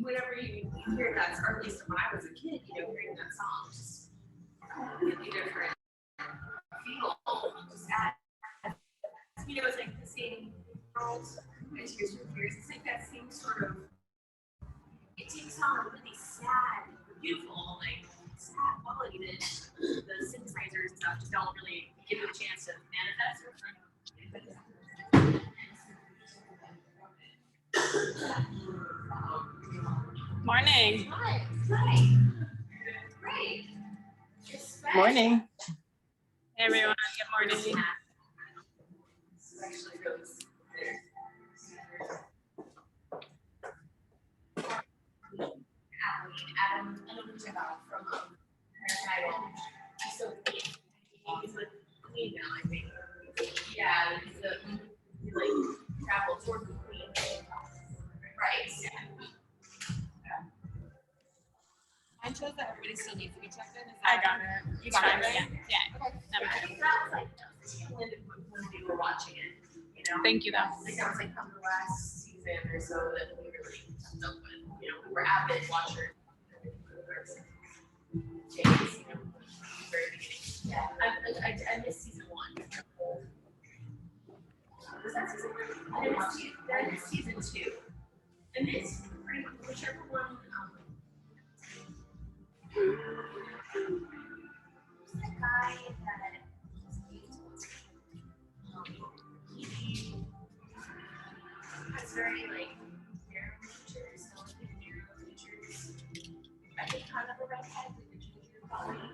whenever you hear that, or at least when I was a kid, hearing that song, just completely different feel. Just it's like the same world as Years for Fears. It's like that same sort of. It takes on a really sad, beautiful, sad quality that the synthesizers and stuff just don't really give it a chance to manifest. Morning. Hi. Great. Morning. Hey everyone, good morning. Adam, I don't know from American Idol. He's so clean. He's like clean now, I think. Yeah, he traveled towards the Queen. Right. Yeah. I chose that everybody still needs to be checked in. I got it. You got it, right? Yeah. Okay. I think that was when we were watching it. Thank you though. I think that was from the last season or so that we really kept up with. We were avid watchers. Very beginning. Yeah. I missed season 1. Was that season 1? I missed season 2. I missed whichever one. The guy that he has very narrow features, narrow features. I think kind of a redhead with the ginger body.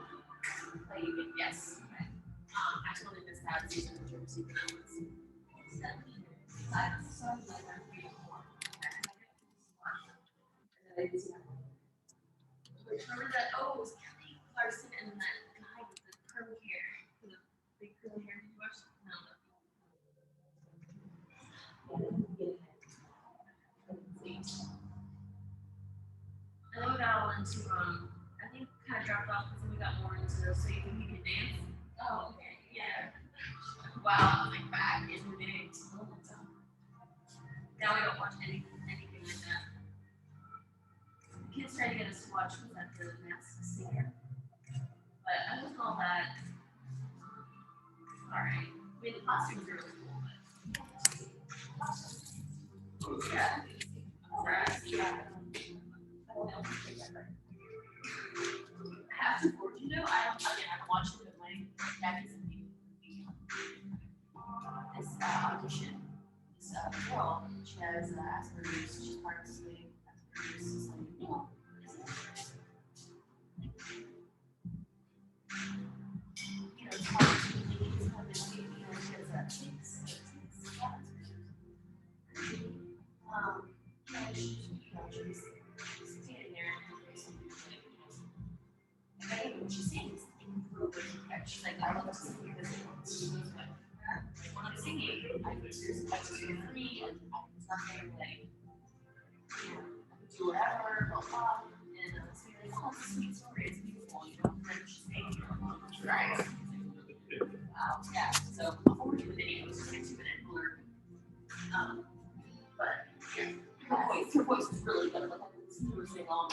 Yes. I totally missed that season 2. Remember that? Oh, it was Kelly Clarkson and that guy with the curly hair, the big curly hair. Did you watch? No. And then we got all into I think kind of dropped off because then we got more into So You Think You Can Dance. Oh, okay, yeah. Wow, back in the day. Now we don't watch anything like that. The kids tried to get us to watch was that the Masked Singer, but I wasn't all that. All right, I mean the costumes are really cool, but yeah. I have to forward I haven't watched it, but my dad is this audition. This girl, she has Asperger's, she's part of the sleep. Asperger's is it's hard to believe it's kind of she has that six. She's standing there and when she sings, she's like, I love to sing this one. When I'm singing, I think there's for free and it's nothing I can do whatever, blah, blah. And it's oh, it's a sweet story, it's beautiful, and she's making it. Right. Yeah, so I'll forward you the video, it's just a 2-minute blurb. But her voice was really good, like it's really long.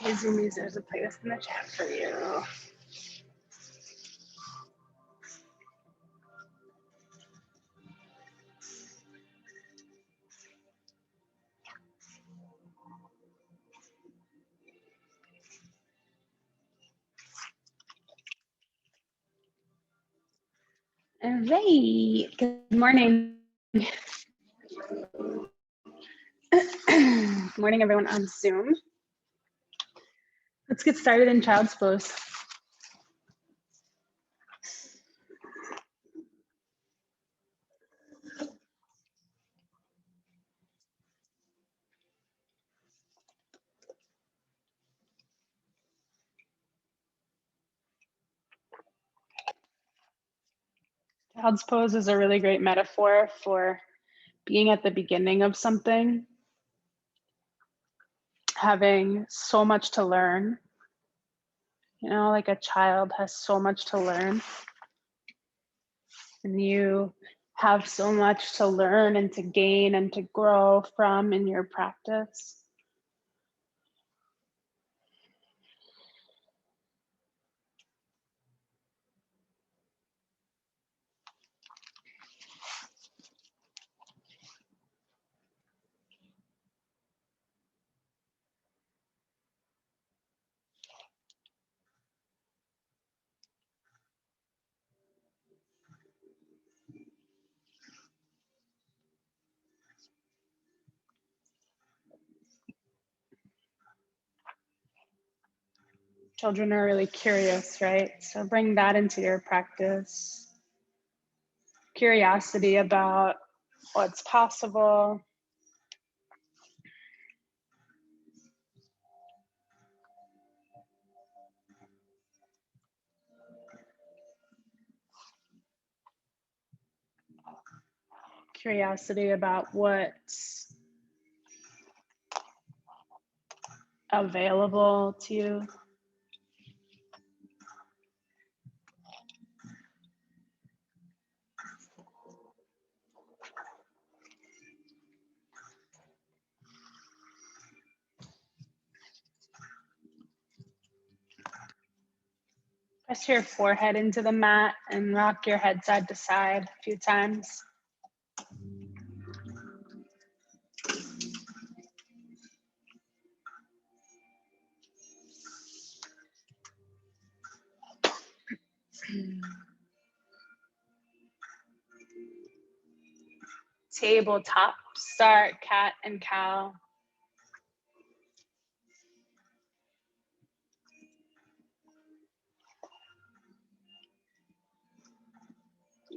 Okay, Zoomies, there's a playlist in the chat for you. right. Good morning. Good morning, everyone on Zoom. Let's get started in child's pose. Child's pose is a really great metaphor for being at the beginning of something, having so much to learn. You know, like a child has so much to learn, and you have so much to learn and to gain and to grow from in your practice. Children are really curious, right? So bring that into your practice. Curiosity about what's possible. Curiosity about what's available to you. Press your forehead into the mat and rock your head side to side a few times. Tabletop, start cat and cow.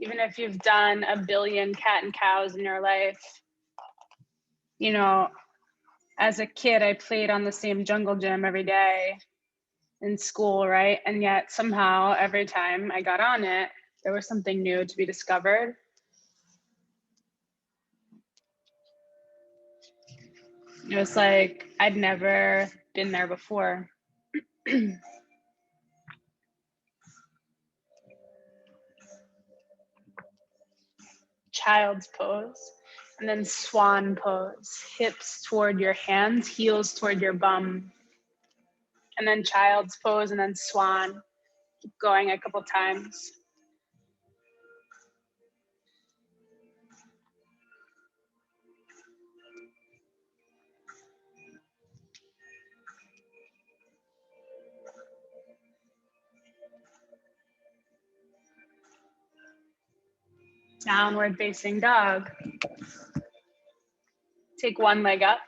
Even if you've done a billion cat and cows in your life, you know, as a kid, I played on the same jungle gym every day in school, right? And yet somehow every time I got on it, there was something new to be discovered. It was like I'd never been there before. Child's pose, and then swan pose. Hips toward your hands, heels toward your bum. And then child's pose, and then swan. Keep going a couple times. Downward facing dog. Take one leg up,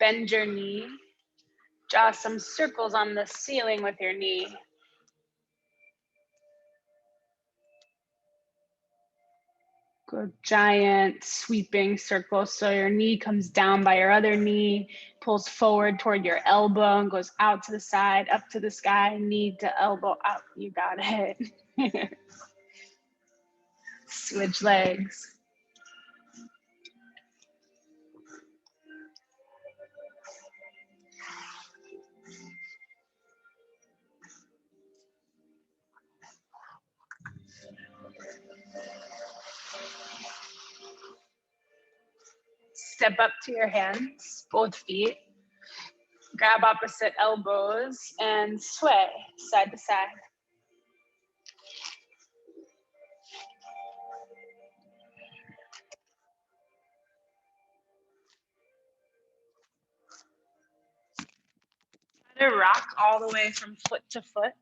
bend your knee, draw some circles on the ceiling with your knee. Go giant sweeping circle. So your knee comes down by your other knee, pulls forward toward your elbow and goes out to the side, up to the sky, knee to elbow up. You got it. Switch legs. Step up to your hands, both feet. Grab opposite elbows and sway side to side. Let it rock all the way from foot to foot.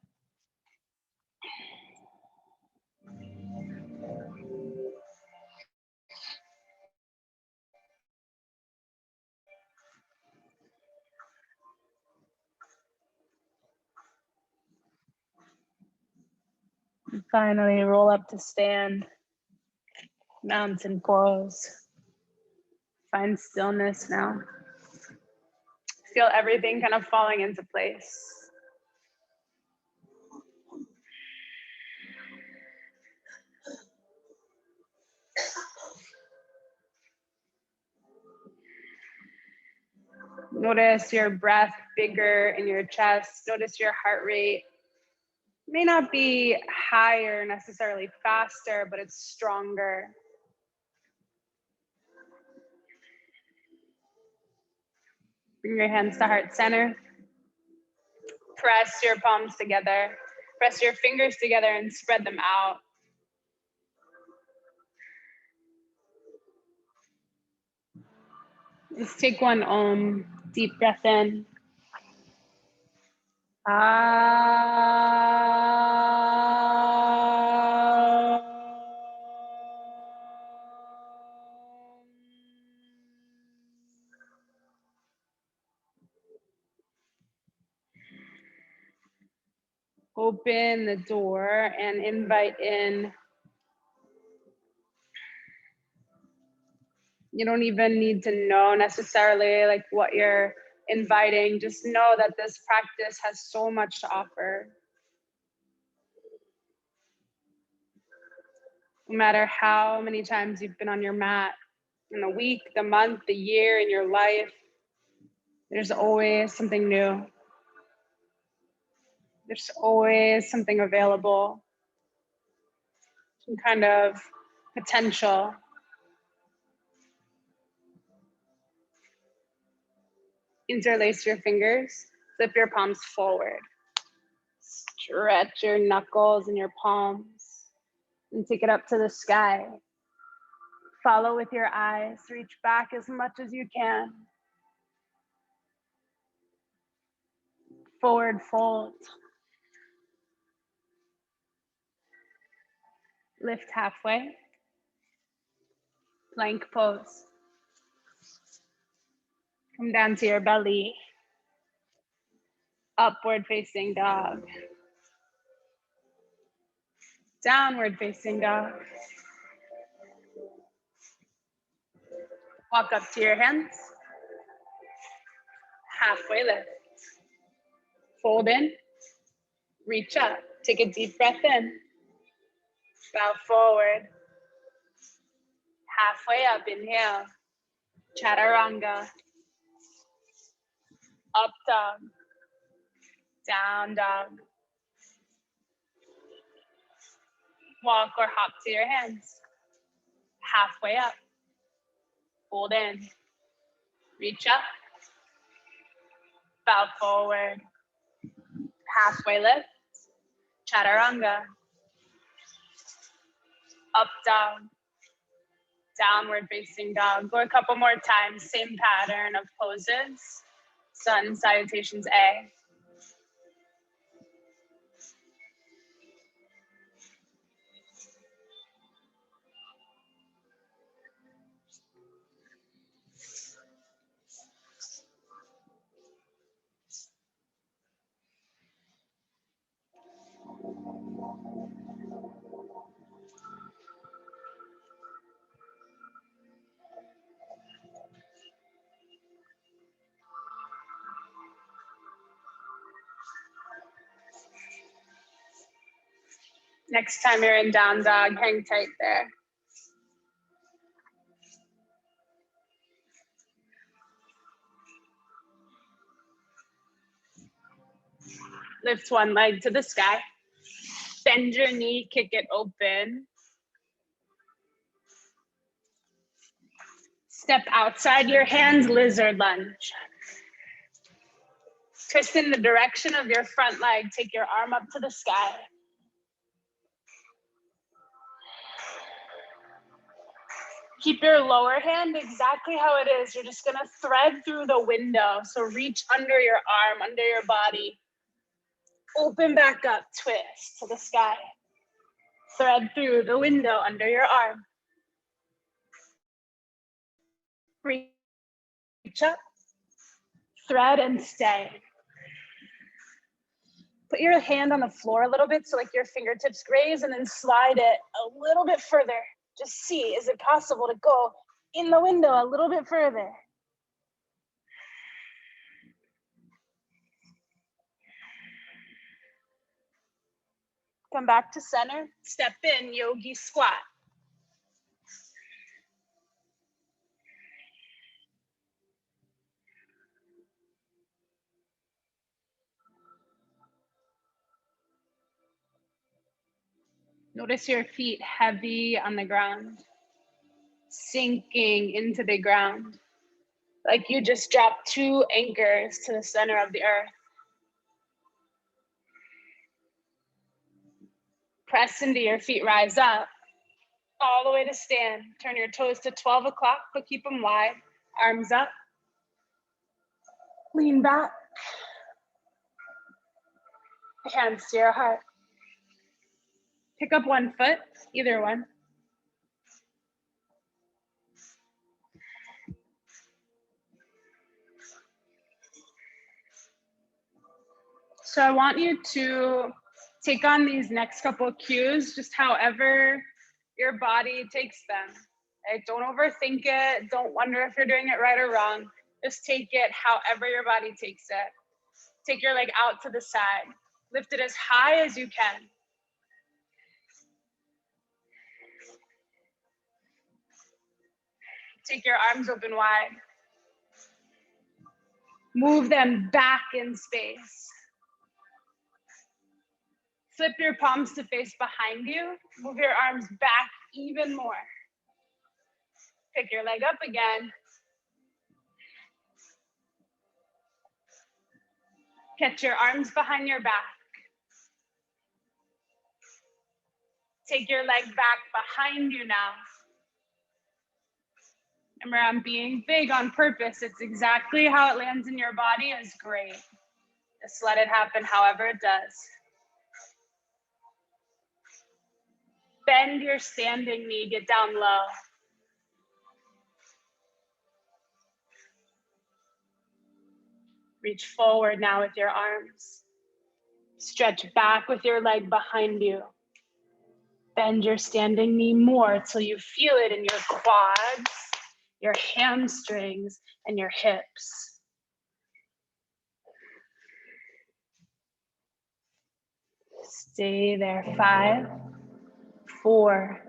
Finally roll up to stand. Mountain pose. Find stillness now. Feel everything kind of falling into place. Notice your breath bigger in your chest. Notice your heart rate. May not be higher, necessarily faster, but it's stronger. Bring your hands to heart center. Press your palms together. Press your fingers together and spread them out. Let's take one deep breath in. Open the door and invite in. You don't even need to know necessarily like what you're inviting. Just know that this practice has so much to offer. No matter how many times you've been on your mat in the week, the month, the year in your life, there's always something new. There's always something available, some kind of potential. Interlace your fingers, flip your palms forward. Stretch your knuckles and your palms and take it up to the sky. Follow with your eyes, reach back as much as you can. Forward fold. Lift halfway. Plank pose. Come down to your belly. Upward facing dog. Downward facing dog. Walk up to your hands. Halfway lift. Fold in. Reach up. Take a deep breath in. Bow forward. Halfway up, inhale. Chaturanga. Up dog. Down dog. Walk or hop to your hands. Halfway up. Fold in. Reach up. Bow forward. Halfway lift. Chaturanga. Up dog. Downward facing dog. Go a couple more times. Same pattern of poses. Sun salutations A. Next time you're in down dog, hang tight there. Lift one leg to the sky. Bend your knee, kick it open. Step outside your hands, lizard lunge. Twist in the direction of your front leg. Take your arm up to the sky. Keep your lower hand exactly how it is. You're just gonna thread through the window. So reach under your arm, under your body. Open back up, twist to the sky. Thread through the window under your arm. Reach up, thread and stay. Put your hand on the floor a little bit so like your fingertips graze, and then slide it a little bit further. Just see, is it possible to go in the window a little bit further? Come back to center, step in, yogi squat. Notice your feet heavy on the ground, sinking into the ground, like you just dropped 2 anchors to the center of the earth. Press into your feet, rise up, all the way to stand. Turn your toes to 12 o'clock, but keep them wide, arms up. Lean back, hands to your heart. Pick up one foot, either one. So I want you to take on these next couple of cues, just however your body takes them. Right? Don't overthink it. Don't wonder if you're doing it right or wrong. Just take it however your body takes it. Take your leg out to the side. Lift it as high as you can. Take your arms open wide. Move them back in space. Flip your palms to face behind you. Move your arms back even more. Pick your leg up again. Catch your arms behind your back. Take your leg back behind you now. Remember, I'm being big on purpose. It's exactly how it lands in your body is great. Just let it happen however it does. Bend your standing knee, get down low. Reach forward now with your arms. Stretch back with your leg behind you. Bend your standing knee more till you feel it in your quads, your hamstrings, and your hips. Stay there. 5, 4,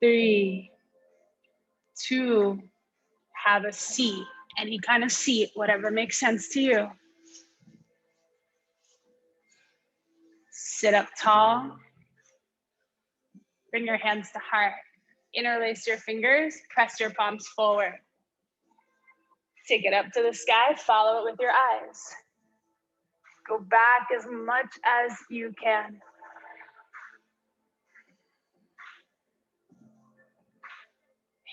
3, 2, have a seat, any kind of seat, whatever makes sense to you. Sit up tall. Bring your hands to heart. Interlace your fingers, press your palms forward. Take it up to the sky, follow it with your eyes. Go back as much as you can.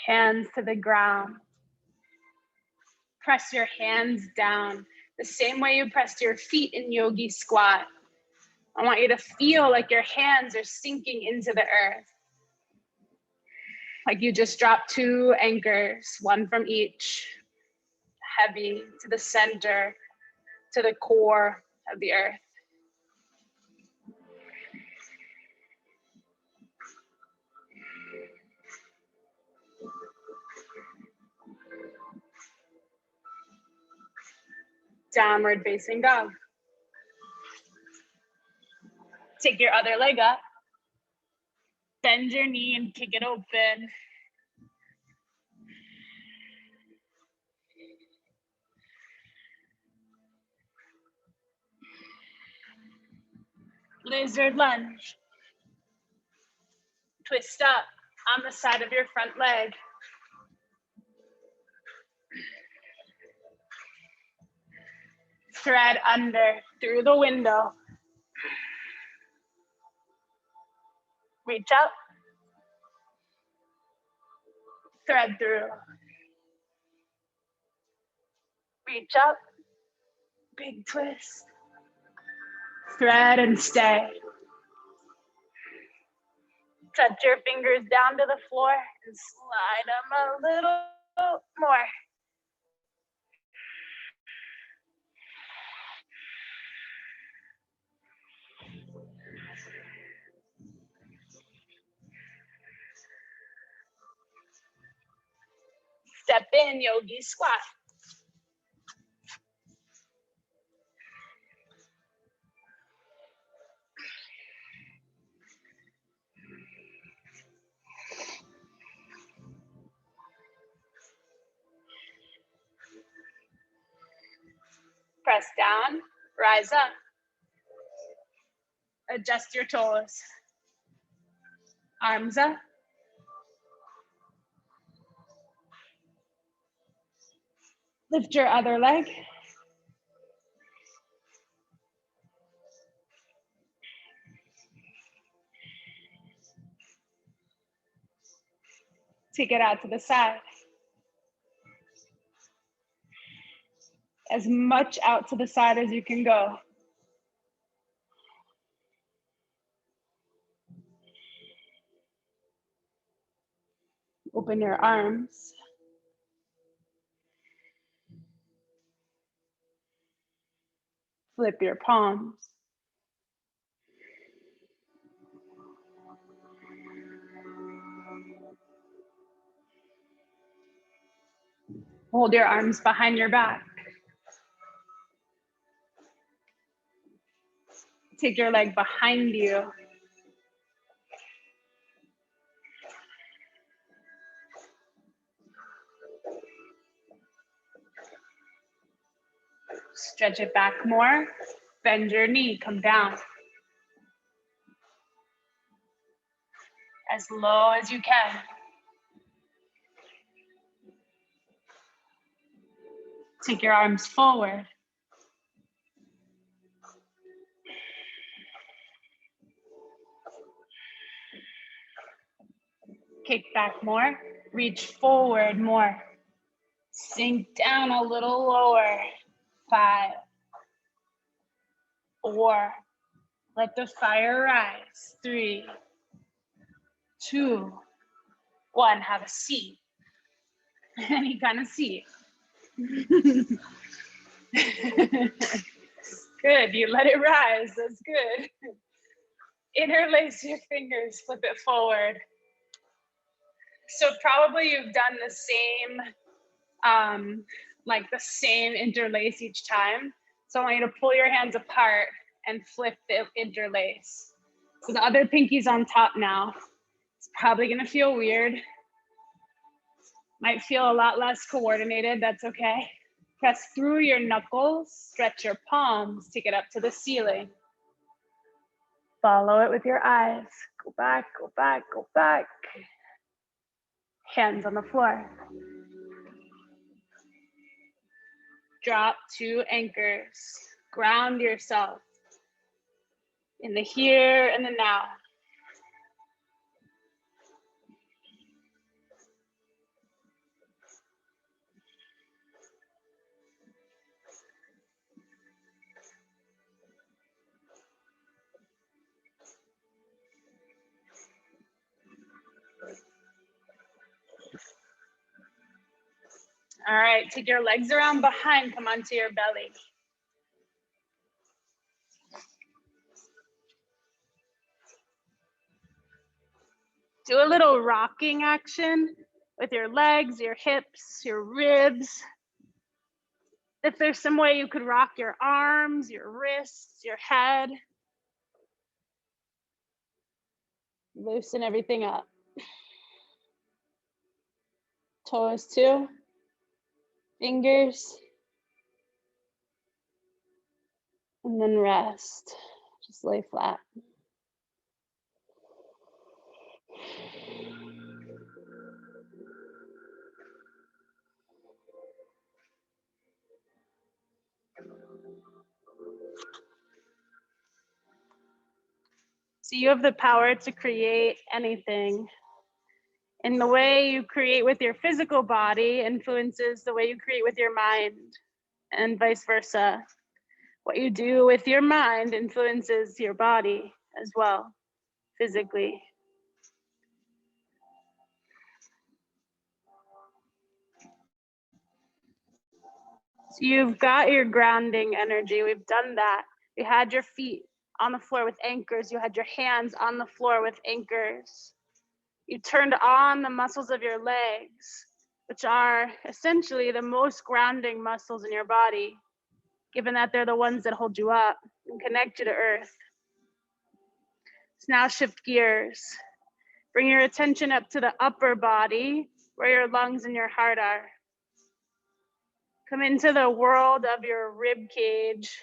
Hands to the ground. Press your hands down the same way you pressed your feet in yogi squat. I want you to feel like your hands are sinking into the earth. Like you just dropped 2 anchors, one from each, heavy to the center, to the core of the earth. Downward facing dog. Take your other leg up. Bend your knee and kick it open. Lizard lunge. Twist up on the side of your front leg. Thread under through the window. Reach up. Thread through. Reach up. Big twist. Thread and stay. Touch your fingers down to the floor and slide them a little more. Step in, yogi squat. Press down, rise up. Adjust your toes. Arms up. Lift your other leg. Take it out to the side. As much out to the side as you can go. Open your arms. Flip your palms. Hold your arms behind your back. Take your leg behind you. Stretch it back more. Bend your knee, come down. As low as you can. Take your arms forward. Kick back more. Reach forward more. Sink down a little lower. 5, 4. Let the fire rise. 3, 2, 1. Have a seat. Any kind of seat. Good, you let it rise, that's good. Interlace your fingers, flip it forward. So probably you've done the same, like the same interlace each time. So I want you to pull your hands apart and flip the interlace. So the other pinky's on top now. It's probably gonna feel weird. Might feel a lot less coordinated, that's okay. Press through your knuckles, stretch your palms, take it up to the ceiling. Follow it with your eyes. Go back, go back, go back. Hands on the floor. Drop 2 anchors. Ground yourself in the here and the now. All right, take your legs around behind, come onto your belly. Do a little rocking action with your legs, your hips, your ribs. If there's some way you could rock your arms, your wrists, your head. Loosen everything up. Toes too. Fingers. And then rest. Just lay flat. So you have the power to create anything. And the way you create with your physical body influences the way you create with your mind, and vice versa. What you do with your mind influences your body as well, physically. So you've got your grounding energy. We've done that. You had your feet on the floor with anchors. You had your hands on the floor with anchors. You turned on the muscles of your legs. which are essentially the most grounding muscles in your body, given that they're the ones that hold you up and connect you to earth. So now shift gears. Bring your attention up to the upper body where your lungs and your heart are. Come into the world of your rib cage.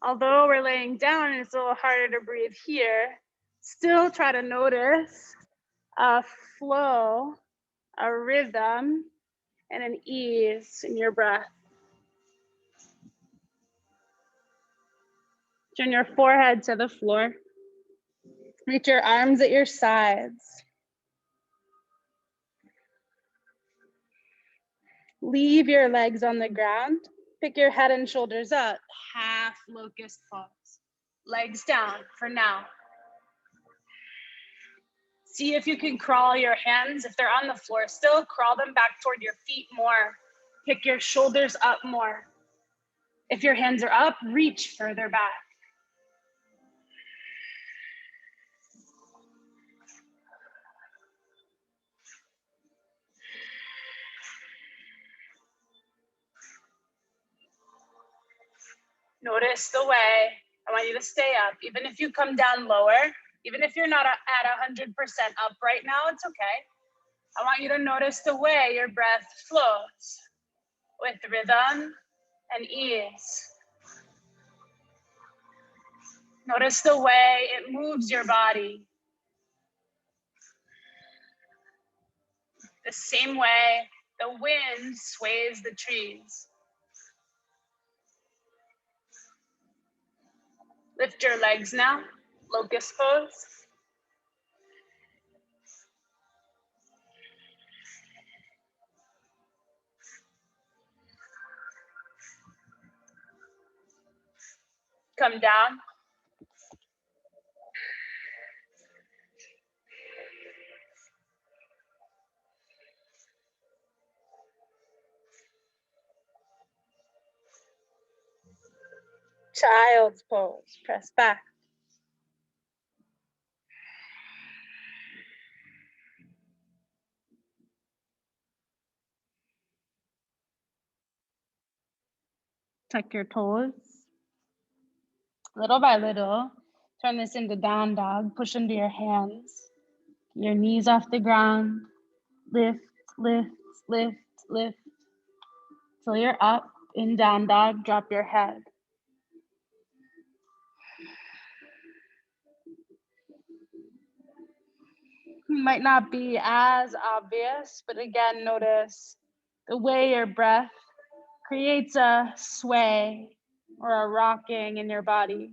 Although we're laying down and it's a little harder to breathe here, still try to notice a flow, a rhythm, and an ease in your breath. Turn your forehead to the floor. Reach your arms at your sides. Leave your legs on the ground. Pick your head and shoulders up. Half locust pose. Legs down for now. See if you can crawl your hands. If they're on the floor still, crawl them back toward your feet more. Pick your shoulders up more. If your hands are up, reach further back. Notice the way. I want you to stay up. Even if you come down lower, even if you're not at 100% up right now, it's okay. I want you to notice the way your breath flows with rhythm and ease. Notice the way it moves your body. The same way the wind sways the trees. Lift your legs now, locust pose. Come down. Child's pose, press back. Tuck your toes. Little by little, turn this into down dog. Push into your hands. Your knees off the ground. Lift, lift, lift, lift. Till you're up in down dog, drop your head. Might not be as obvious, but again, notice the way your breath creates a sway or a rocking in your body.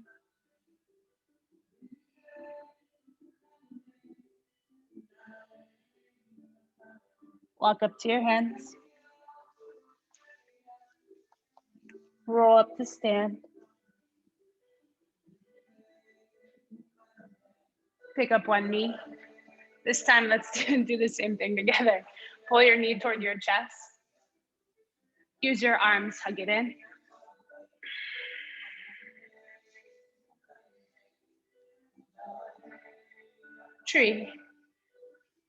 Walk up to your hands. Roll up to stand. Pick up one knee. This time, let's do the same thing together. Pull your knee toward your chest. Use your arms, hug it in. Tree.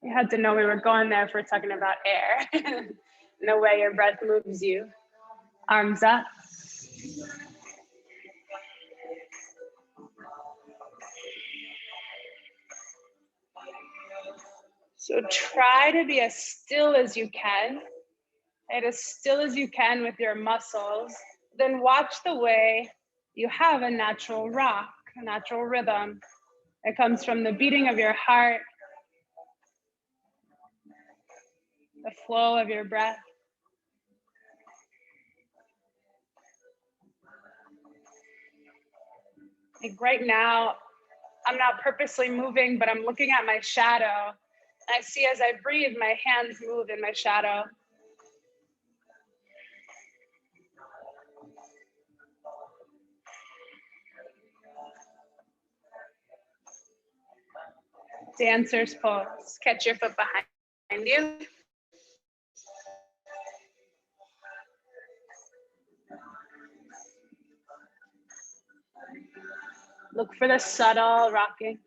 You had to know we were going there if we're talking about air. The way your breath moves you. Arms up. So try to be as still as you can, and as still as you can with your muscles. Then watch the way you have a natural rock, a natural rhythm. It comes from the beating of your heart, the flow of your breath. Like right now, I'm not purposely moving, but I'm looking at my shadow. I see as I breathe, my hands move in my shadow. Dancer's pose. Catch your foot behind you. Look for the subtle rocking.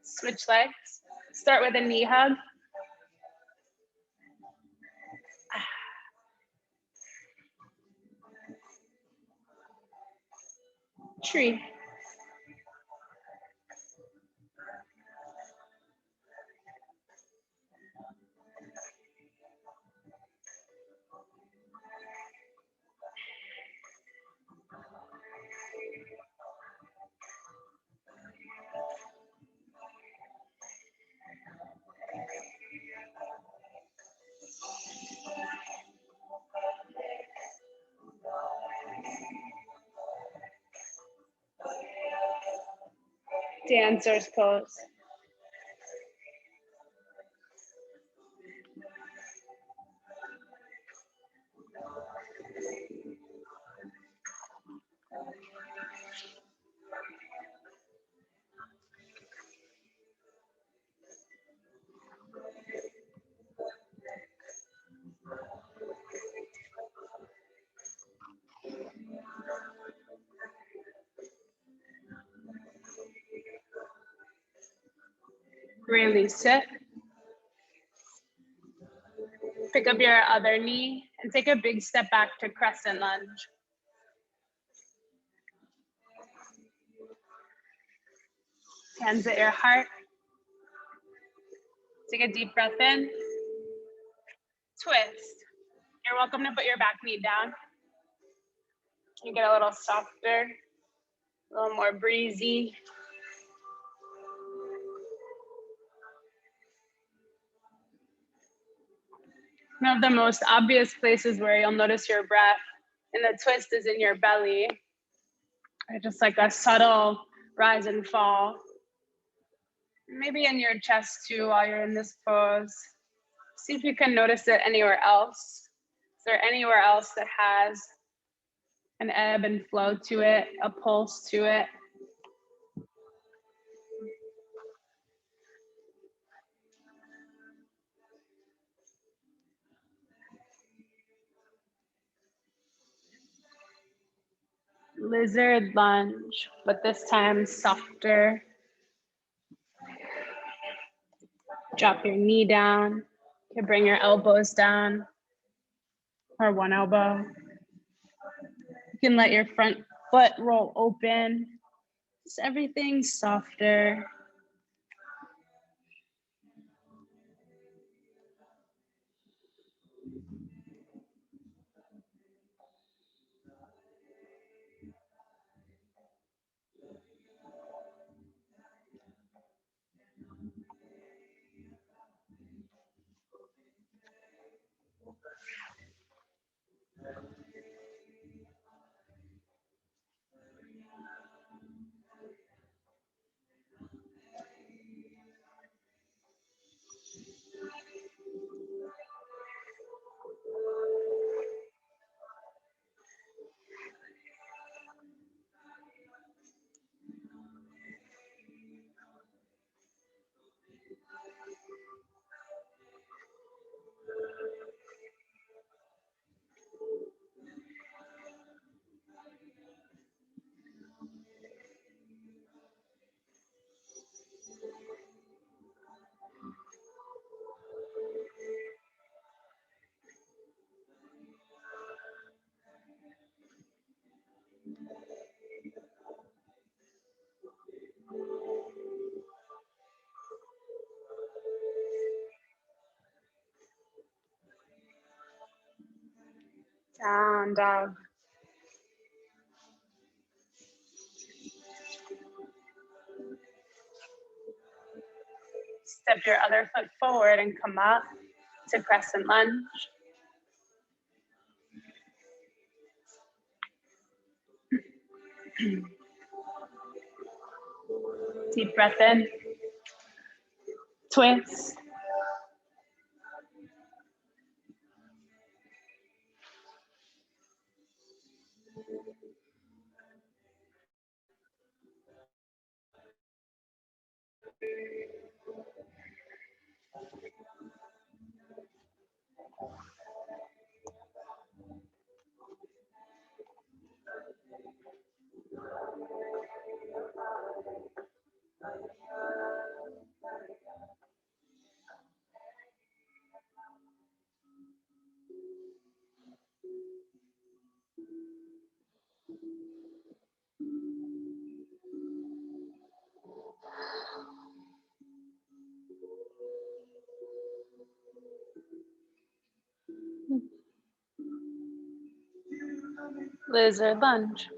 Switch legs. Start with a knee hug. Tree. Dancer's pose. Release it. Pick up your other knee and take a big step back to crescent lunge. Hands at your heart. Take a deep breath in. Twist. You're welcome to put your back knee down. You get a little softer, a little more breezy. One of the most obvious places where you'll notice your breath in the twist is in your belly. Just like a subtle rise and fall. Maybe in your chest too while you're in this pose. See if you can notice it anywhere else. Is there anywhere else that has an ebb and flow to it, a pulse to it? Lizard lunge, but this time softer. Drop your knee down. You can bring your elbows down or one elbow. You can let your front foot roll open. Just everything softer. Down dog. Step your other foot forward and come up to crescent lunge. Deep breath in. Twist. Lizard lunge.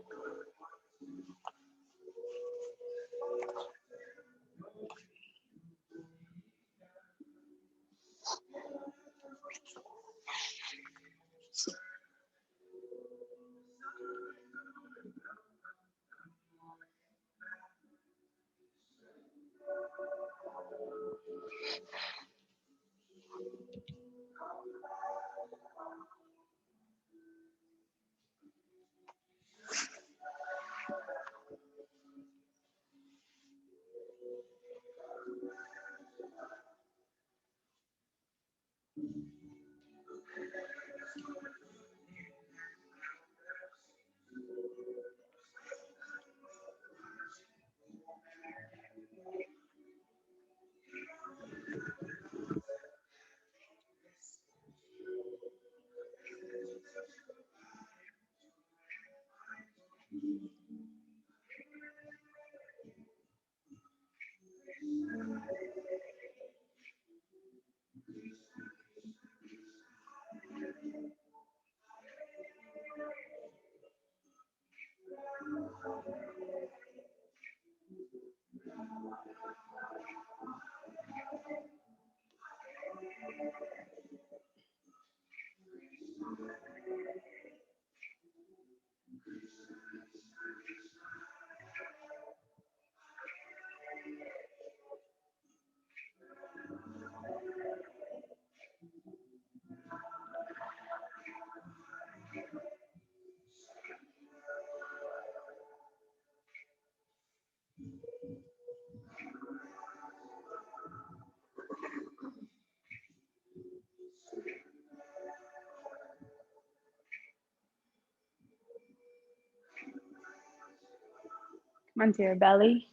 Come onto your belly.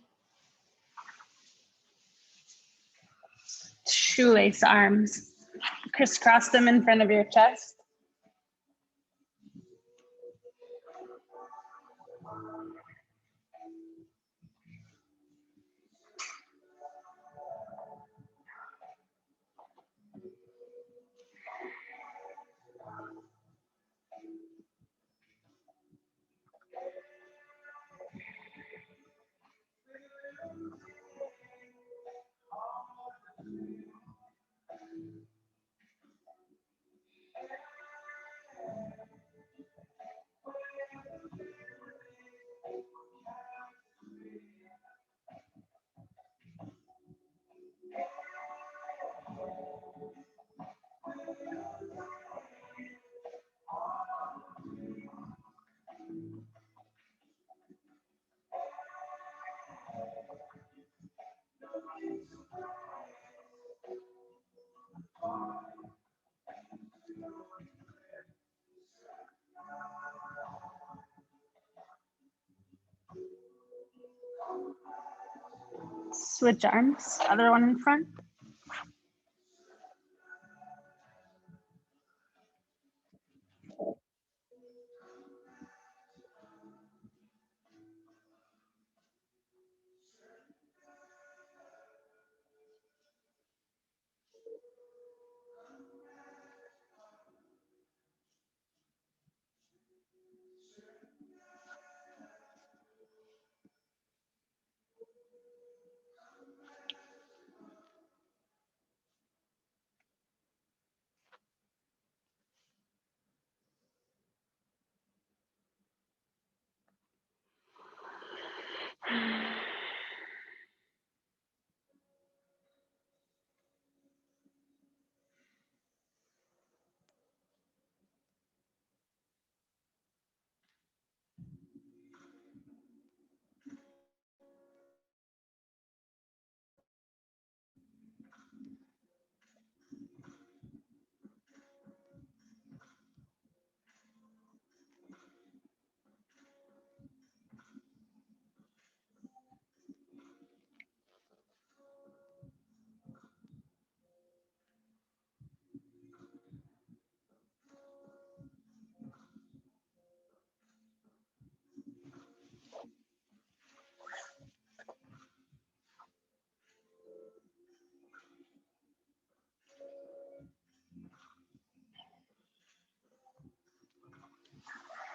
Shoelace arms. Crisscross them in front of your chest. Switch arms, other one in front.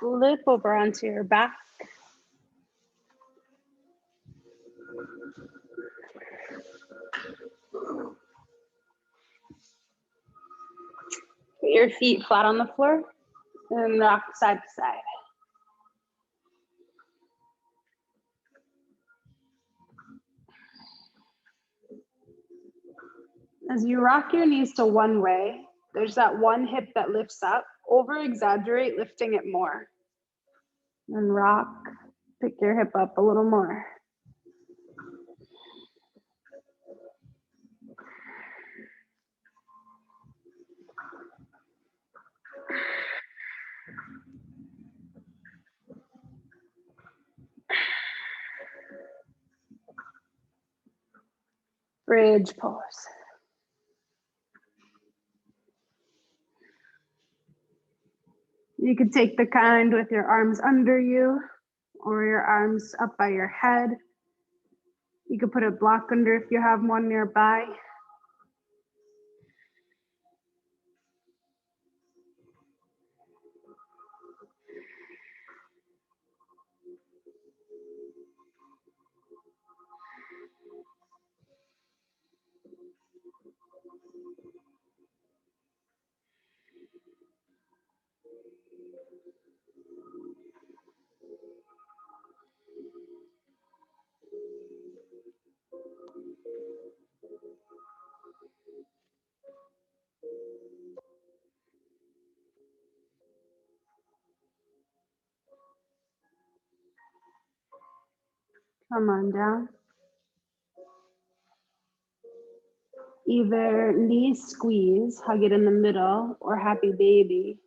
Flip over onto your back. Put your feet flat on the floor and rock side to side. As you rock your knees to one way, there's that one hip that lifts up. Over exaggerate lifting it more. And rock, pick your hip up a little more. Bridge pose. You could take the kind with your arms under you or your arms up by your head. You could put a block under if you have one nearby. Come on down. Either knee squeeze, hug it in the middle, or happy baby.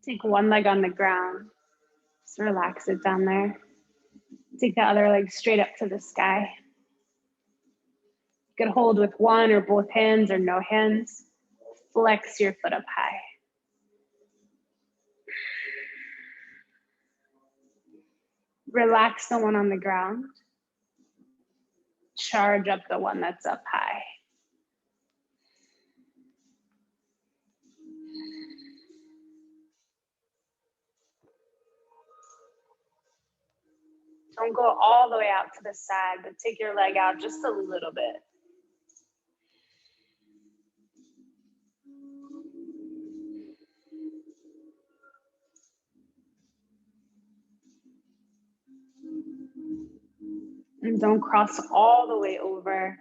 Take one leg on the ground. Just relax it down there. Take the other leg straight up to the sky. You could hold with one or both hands or no hands. Flex your foot up high. Relax the one on the ground. Charge up the one that's up high. Don't go all the way out to the side, but take your leg out just a little bit. And don't cross all the way over.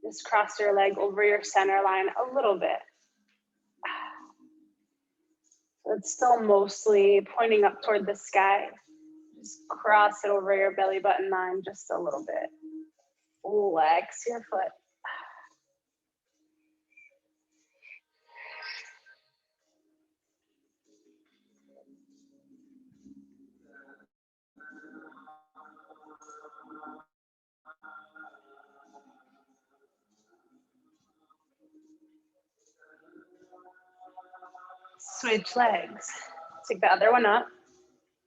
Just cross your leg over your center line a little bit. So it's still mostly pointing up toward the sky. Just cross it over your belly button line just a little bit. Flex your foot. Switch legs. Take the other one up.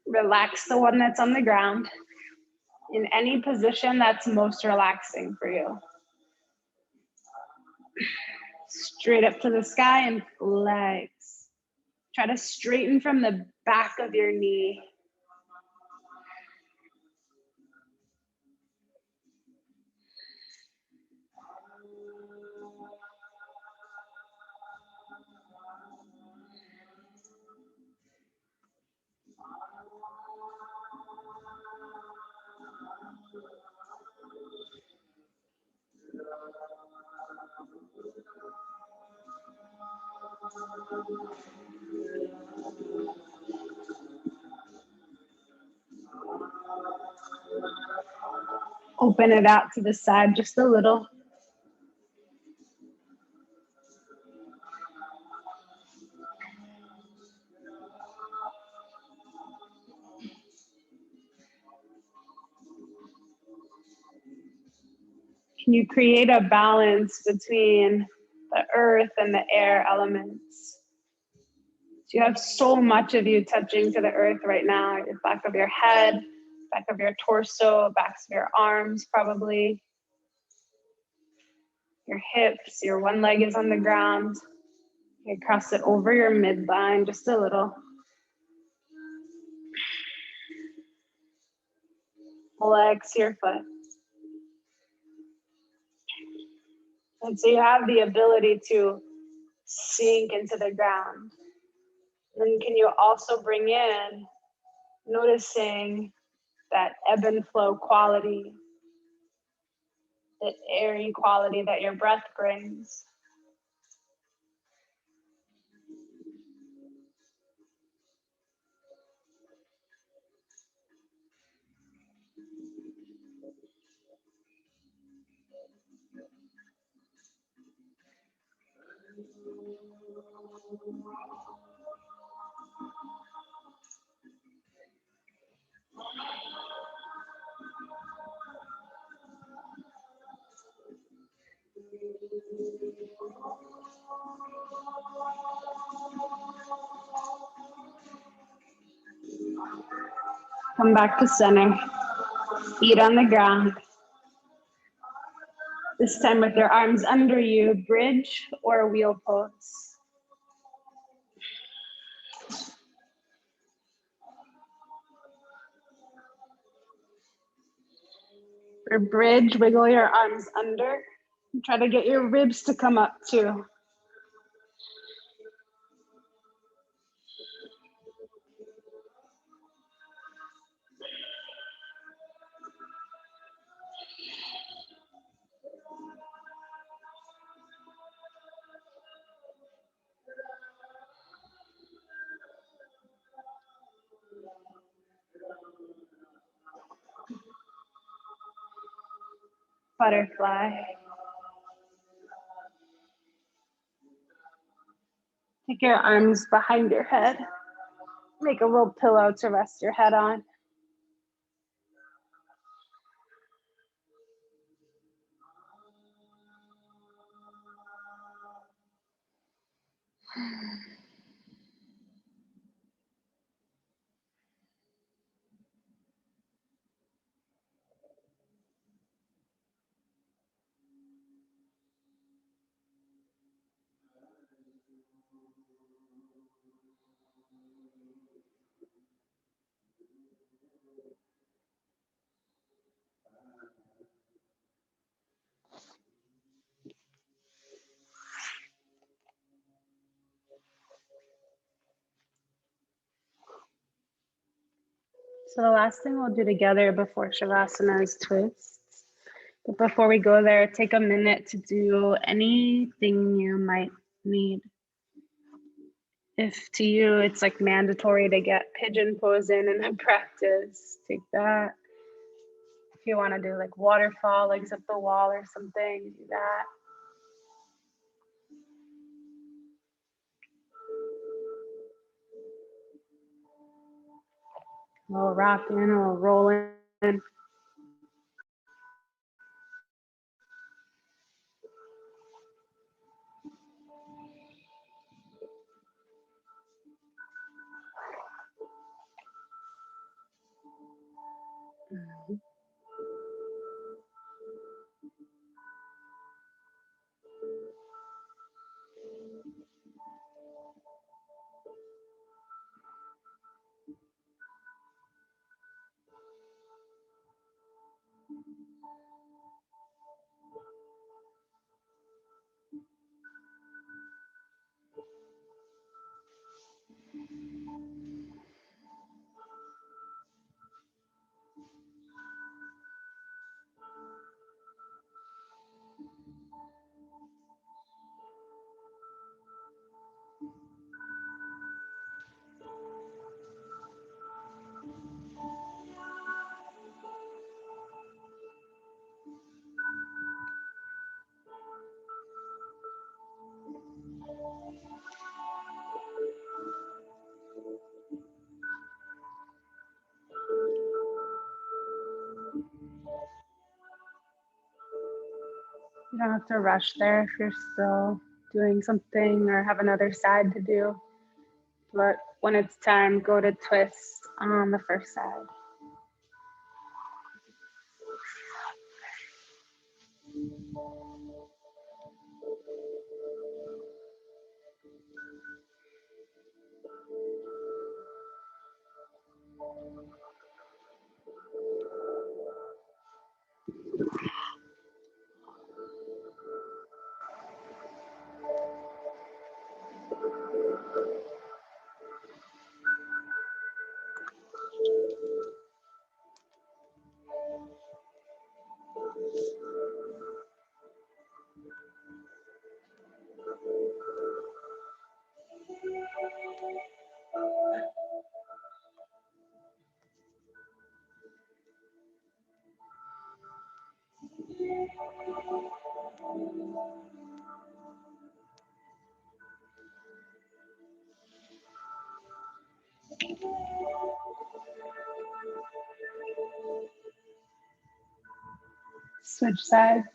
Relax the one that's on the ground in any position that's most relaxing for you. Straight up to the sky and flex. Try to straighten from the back of your knee. Open it out to the side just a little. Can you create a balance between the earth and the air elements? So you have so much of you touching to the earth right now, your back of your head, back of your torso, backs of your arms, probably. Your hips, your one leg is on the ground. You cross it over your midline just a little. Flex your foot. And so you have the ability to sink into the ground. Then can you also bring in noticing that ebb and flow quality, the airy quality that your breath brings. Come back to center. Feet on the ground. This time with your arms under you, bridge or wheel pose. For bridge, wiggle your arms under. And try to get your ribs to come up too. Butterfly. Take your arms behind your head. Make a little pillow to rest your head on. So the last thing we'll do together before Shavasana is twists. But before we go there, take a minute to do anything you might need. If to you it's like mandatory to get pigeon pose in a practice, take that. If you want to do like waterfall, legs up the wall or something, do that. A little rocking, a little rolling. You don't have to rush there if you're still doing something or have another side to do. But when it's time, go to twist on the first side. Switch sides.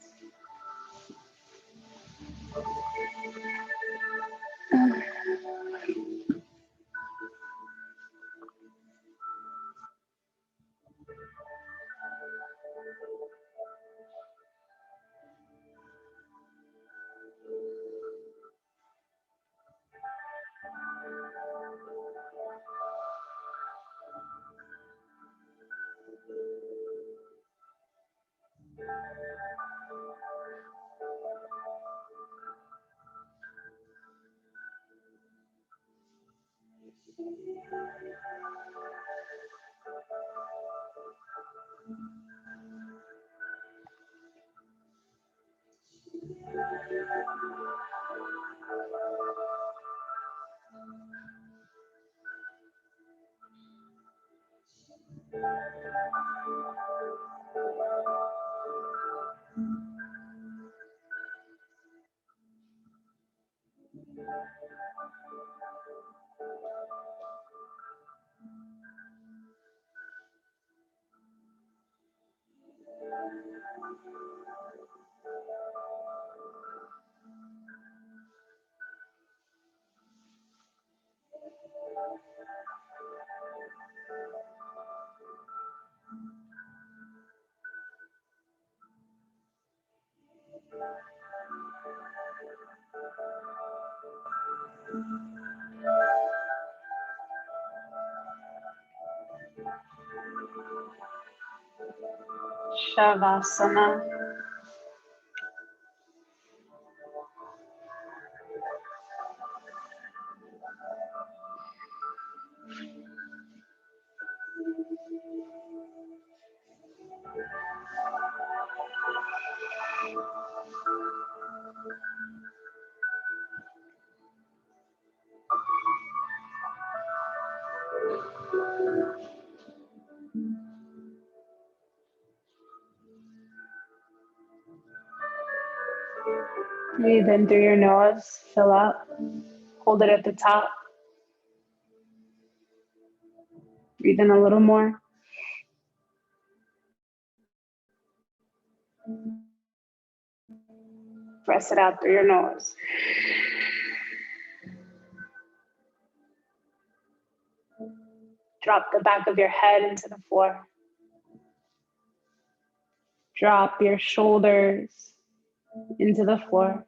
Shavasana. Breathe in through your nose, fill up, hold it at the top. Breathe in a little more. Press it out through your nose. Drop the back of your head into the floor. Drop your shoulders into the floor.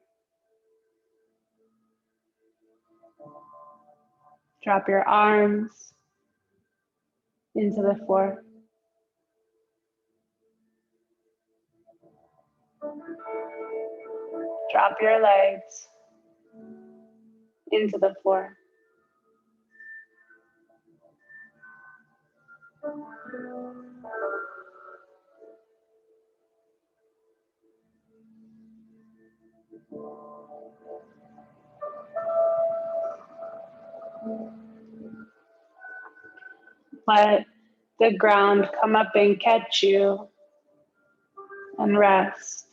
Drop your arms into the floor. Drop your legs into the floor. Let the ground come up and catch you and rest.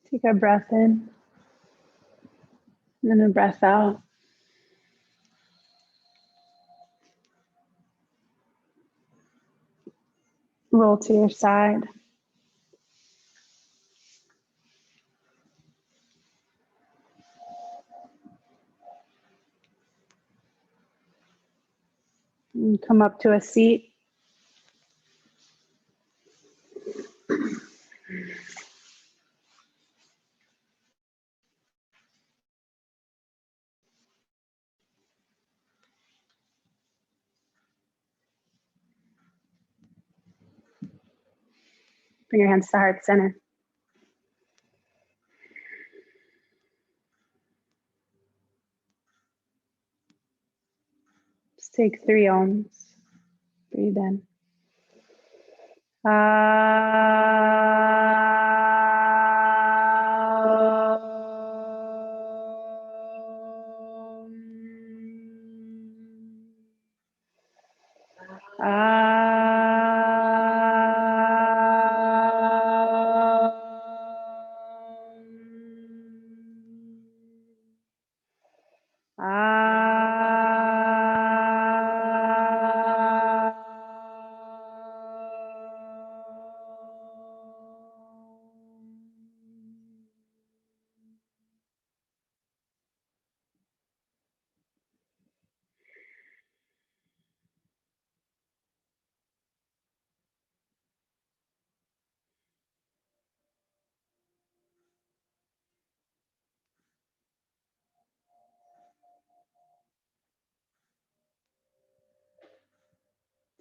Take a breath in and a breath out. Roll to your side. And come up to a seat. Bring your hands to heart center. Just take 3 ohms. Breathe in.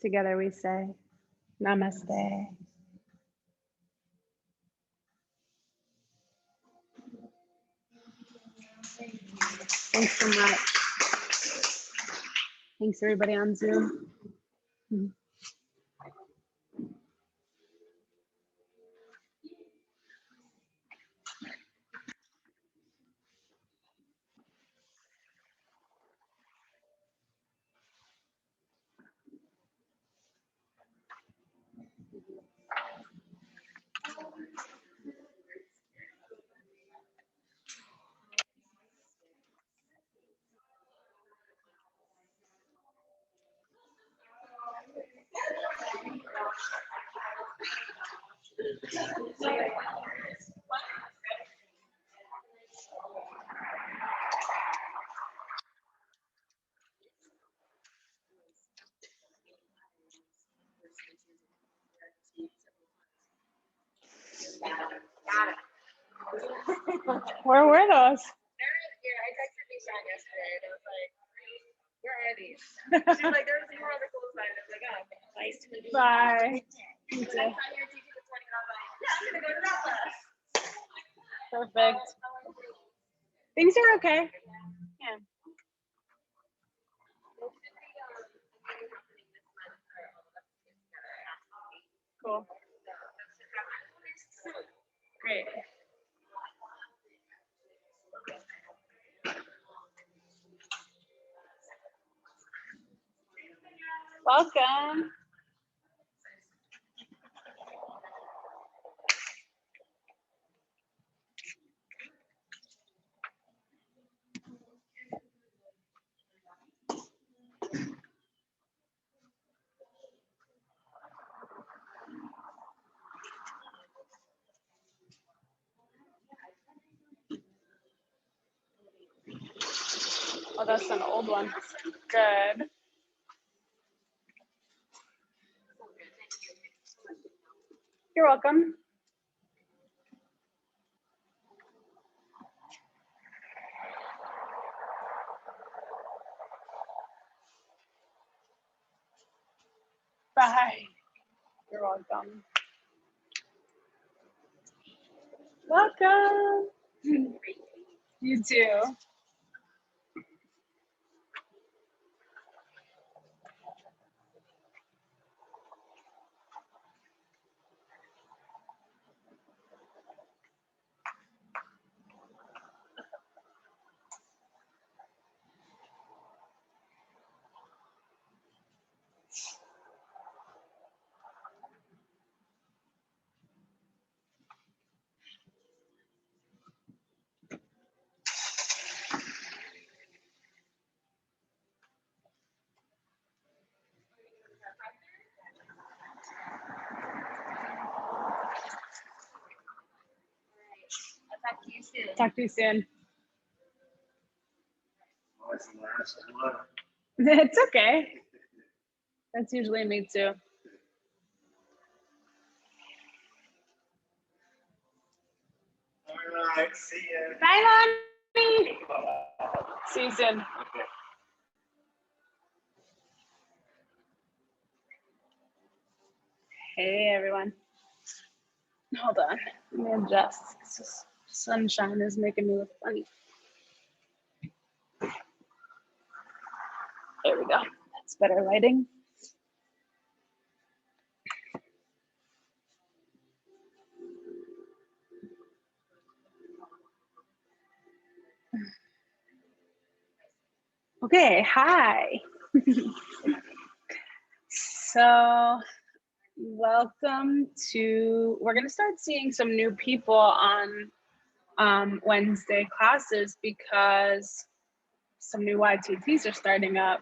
Together we say, Namaste. Thanks so much. Thanks everybody on Zoom. Where were those? They're here. I texted Nishan yesterday and I was like, where are these? She was like, there's more on the cool side. I was like, oh, okay. Nice to meet you. Bye. You And too. I saw your teacher this morning and I was like, yeah, I'm gonna go to that class. Perfect. Things are okay. Yeah. Cool. Great. Welcome. Oh, that's an old one. Good. You're welcome. Bye. You're welcome. Welcome. You too. I'll talk to you soon. Talk to you soon. Oh, it's the last one. It's okay. That's usually me too. All right, see ya. Bye, Lonnie. See you soon. Okay. Hey, everyone. Hold on. Let me adjust. This sunshine is making me look funny. There we go. That's better lighting. Okay, hi. So, welcome to, we're going to start seeing some new people on Wednesday classes because some new YTTs are starting up.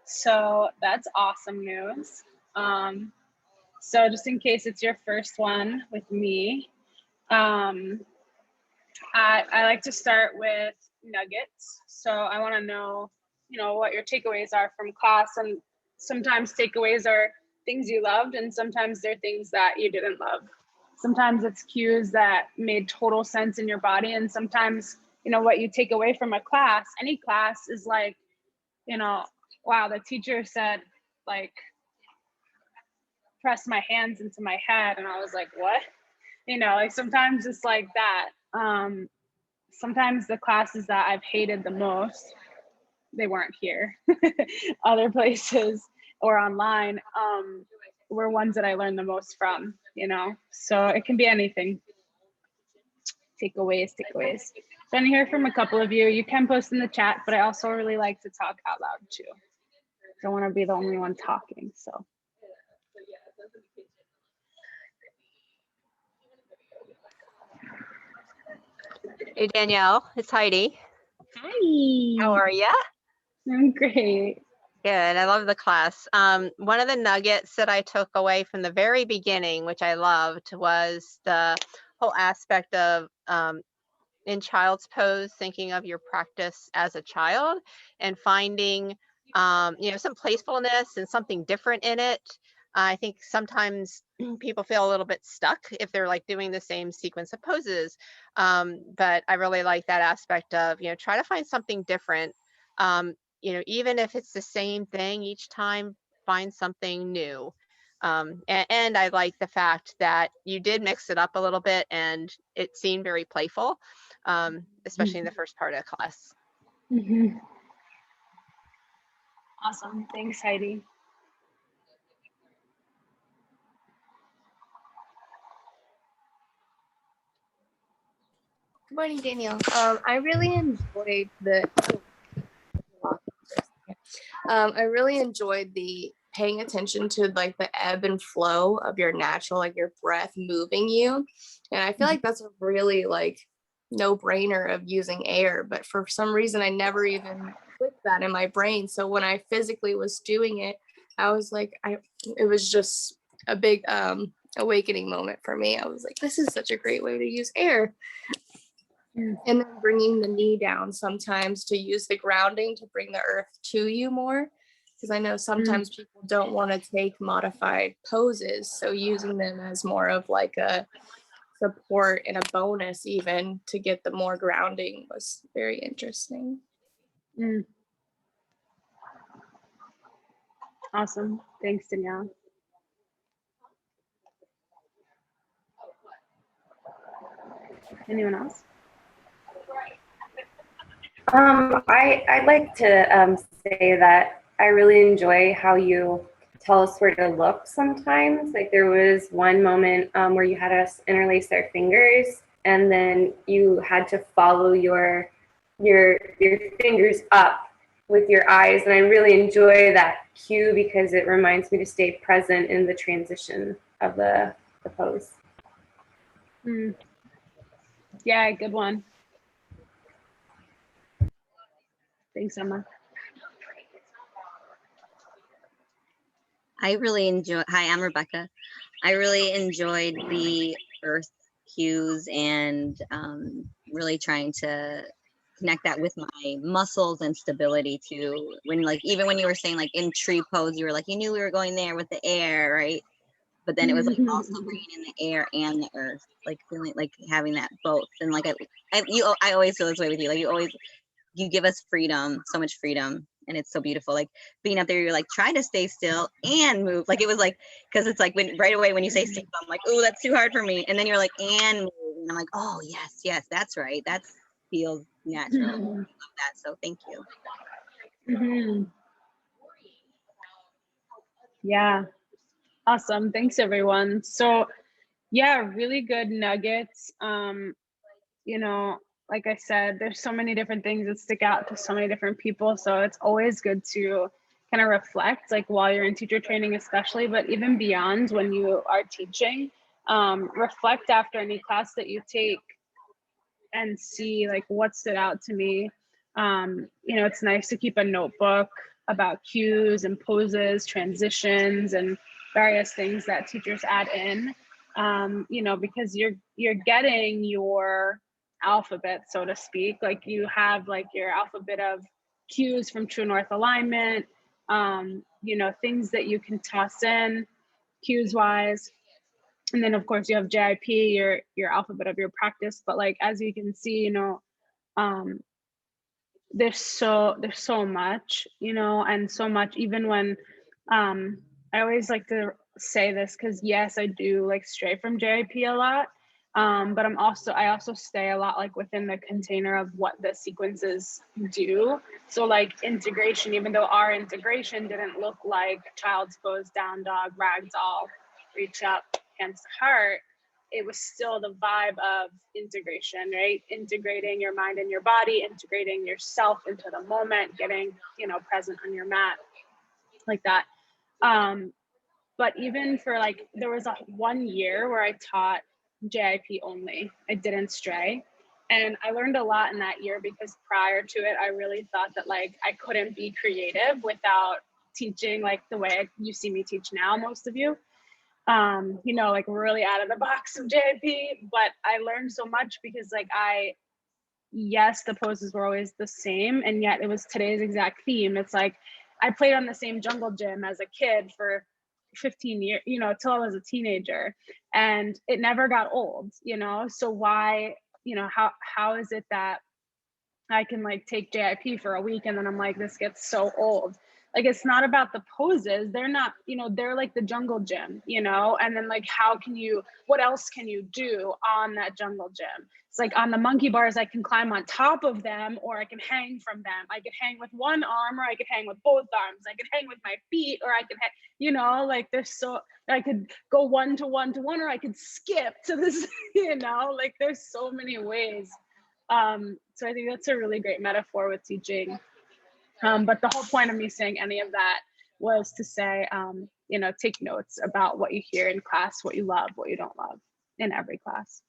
So that's awesome news. So just in case it's your first one with me, I like to start with nuggets. So I want to know, what your takeaways are from class. And sometimes takeaways are things you loved, and sometimes they're things that you didn't love. Sometimes it's cues that made total sense in your body, and sometimes, what you take away from a class, any class, is like, wow, the teacher said, like, press my hands into my head, and I was like, what? Like sometimes it's like that. Sometimes the classes that I've hated the most, they weren't here. Other places or online were ones that I learned the most from, so it can be anything. Takeaways. So I hear from a couple of you. You can post in the chat, but I also really like to talk out loud too. Don't want to be the only one talking, so. Hey Danielle, it's Heidi. Hi. How are ya? I'm great. Good. I love the class. One of the nuggets that I took away from the very beginning, which I loved, was the whole aspect of in child's pose, thinking of your practice as a child and finding some playfulness and something different in it. I think sometimes people feel a little bit stuck if they're like doing the same sequence of poses. But I really like that aspect of, try to find something different. Even if it's the same thing each time, find something new. And I like the fact that you did mix it up a little bit and it seemed very playful, especially in the first part of class. Mhm. Awesome. Thanks, Heidi. Good morning, Danielle. I really enjoyed the paying attention to like the ebb and flow of your natural, like your breath moving you. And I feel like that's a really like no-brainer of using air, but for some reason I never even clicked that in my brain. So when I physically was doing it, I was like, it was just a big awakening moment for me. I was like, this is such a great way to use air. And then bringing the knee down sometimes to use the grounding to bring the earth to you more. Because I know sometimes people don't want to take modified poses. So using them as more of like a support and a bonus even to get the more grounding was very interesting. Awesome. Thanks, Danielle. Anyone else? I'd like to say that I really enjoy how you tell us where to look sometimes. Like there was one moment where you had us interlace our fingers and then you had to follow your fingers up with your eyes. And I really enjoy that cue because it reminds me to stay present in the transition of the pose. Yeah, good one. Thanks, Emma. I really enjoy. Hi, I'm Rebecca. I really enjoyed the earth cues and really trying to connect that with my muscles and stability too. When like even when you were saying like in tree pose, you were like you knew we were going there with the air, right? But then it was like also bringing in the air and the earth, like feeling like having that both. And like I always feel this way with you. Like you give us freedom, so much freedom. And it's so beautiful. Like being up there, you're like, try to stay still and move. Like it was like, cause it's like when right away when you say still, I'm like, oh, that's too hard for me. And then you're like, and move. And I'm like, oh yes, that's right. That feels natural. I love that. So thank you. Yeah. Awesome. Thanks everyone. So yeah, really good nuggets. Like I said, there's so many different things that stick out to so many different people. So it's always good to kind of reflect, like while you're in teacher training, especially, but even beyond when you are teaching, reflect after any class that you take and see like what stood out to me. It's nice to keep a notebook about cues and poses, transitions, and various things that teachers add in. Because you're getting your alphabet, so to speak. Like you have like your alphabet of cues from True North alignment, things that you can toss in cues wise. And then of course you have JIP, your alphabet of your practice. But like as you can see, there's so much, and so much even when I always like to say this because yes, I do like stray from JIP a lot. But I also stay a lot like within the container of what the sequences do. So like integration, even though our integration didn't look like child's pose, down dog, ragdoll, reach up, hands to heart, it was still the vibe of integration, right? Integrating your mind and your body, integrating yourself into the moment, getting, present on your mat like that. But even for like, there was 1 year where I taught JIP only. I didn't stray. And I learned a lot in that year because prior to it, I really thought that like I couldn't be creative without teaching like the way you see me teach now, most of you. Like really out of the box of JIP, but I learned so much because like yes, the poses were always the same, and yet it was today's exact theme. It's like I played on the same jungle gym as a kid for 15 years, you know, till I was a teenager, and it never got old, you know? So why, you know, how is it that I can like take JIP for a week and then I'm like, this gets so old. Like, it's not about the poses. They're not, you know, they're like the jungle gym, you know? And then like, what else can you do on that jungle gym? It's like on the monkey bars, I can climb on top of them or I can hang from them. I could hang with one arm or I could hang with both arms. I could hang with my feet or I could, you know, like I could go one to one to one, or I could skip to this, you know, like there's so many ways. So I think that's a really great metaphor with teaching. But the whole point of me saying any of that was to say, you know, take notes about what you hear in class, what you love, what you don't love in every class.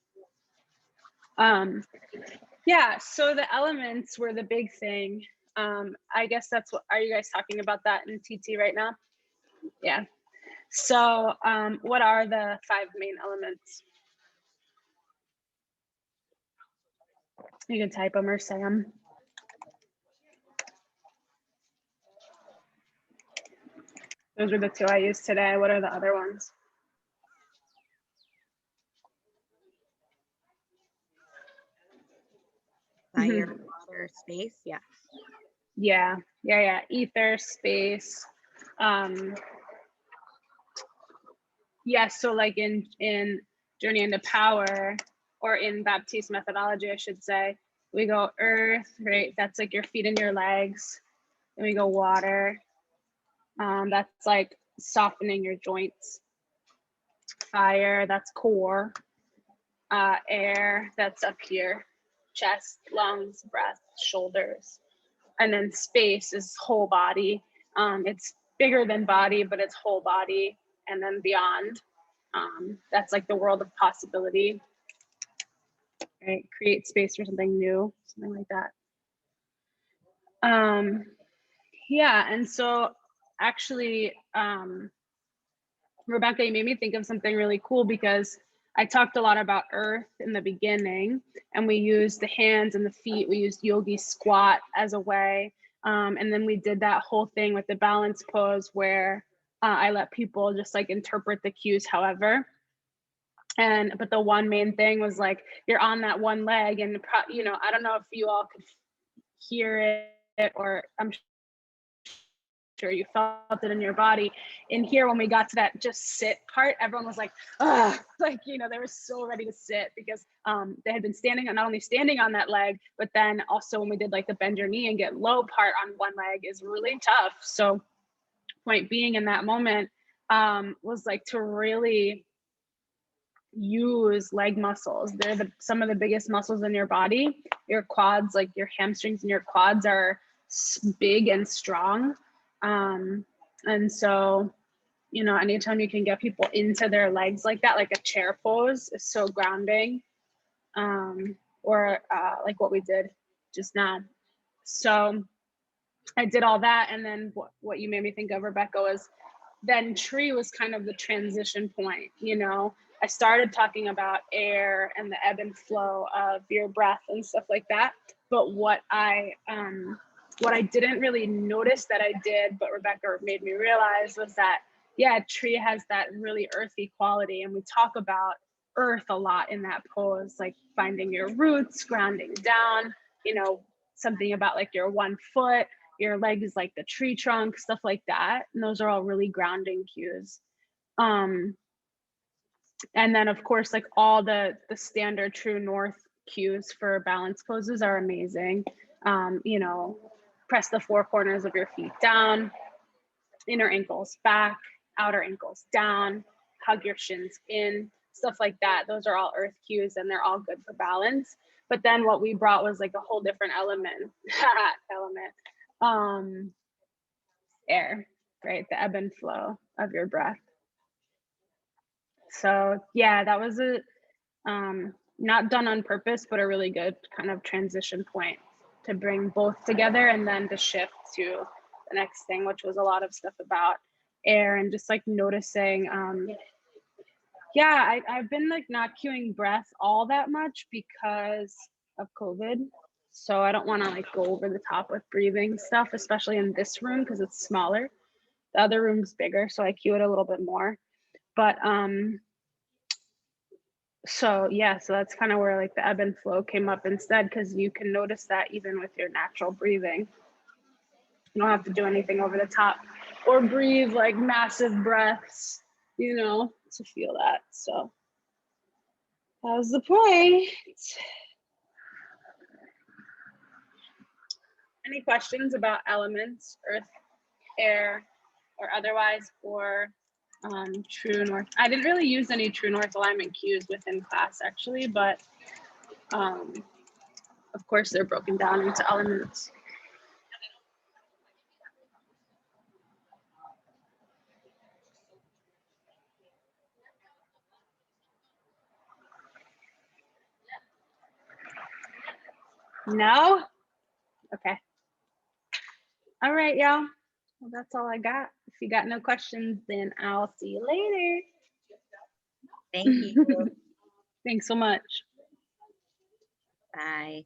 Yeah, so the elements were the big thing. I guess are you guys talking about that in TT right now? Yeah. So what are the 5 main elements? You can type them or say them. Those are the 2 I used today. What are the other ones? Fire, water, space. Yeah. Yeah. Ether, space. Yeah, so like in Journey into Power, or in Baptiste methodology, I should say, we go earth, right? That's like your feet and your legs. Then we go water. That's like softening your joints. Fire, that's core. Air, that's up here. Chest, lungs, breath, shoulders. And then space is whole body. It's bigger than body, but it's whole body. And then beyond, that's like the world of possibility. Right? Create space for something new, something like that. Yeah, and so actually, Rebecca, you made me think of something really cool, because I talked a lot about earth in the beginning, and we used the hands and the feet. We used yogi squat as a way. And then we did that whole thing with the balance pose where I let people just like interpret the cues however. But the one main thing was like, you're on that one leg, and you know, I don't know if you all could hear it, or I'm sure you felt it in your body. In here, when we got to that just sit part, everyone was like, ugh, like, you know, they were so ready to sit, because they had been standing, not only standing on that leg, but then also when we did like the bend your knee and get low part on one leg is really tough. So point being, in that moment was like to really use leg muscles. They're some of the biggest muscles in your body. Your quads, like your hamstrings and your quads, are big and strong. And so, you know, anytime you can get people into their legs like that, like a chair pose, is so grounding. Or like what we did just now. So I did all that, and then what you made me think of, Rebecca, was then tree was kind of the transition point. You know, I started talking about air and the ebb and flow of your breath and stuff like that. But what I didn't really notice that I did, but Rebecca made me realize, was that, yeah, tree has that really earthy quality. And we talk about earth a lot in that pose, like finding your roots, grounding down, you know, something about like your one foot, your leg is like the tree trunk, stuff like that. And those are all really grounding cues. And then of course, like all the standard true north cues for balance poses are amazing. You know, press the 4 corners of your feet down, inner ankles back, outer ankles down, hug your shins in, stuff like that. Those are all earth cues, and they're all good for balance. But then what we brought was like a whole different element, air, right? The ebb and flow of your breath. So yeah, that was not done on purpose, but a really good kind of transition point to bring both together, and then to shift to the next thing, which was a lot of stuff about air and just like noticing. Yeah, I've been like not cueing breath all that much because of COVID. So I don't want to like go over the top with breathing stuff, especially in this room because it's smaller. The other room's bigger, so I cue it a little bit more. But so yeah, so that's kind of where like the ebb and flow came up instead, because you can notice that even with your natural breathing. You don't have to do anything over the top or breathe like massive breaths, you know, to feel that. So that was the point. Any questions about elements, earth, air, or otherwise for True North? I didn't really use any True North alignment cues within class actually, but of course they're broken down into elements. No? Okay. All right, y'all. Well, that's all I got. If you got no questions, then I'll see you later. Thank you. Thanks so much. Bye.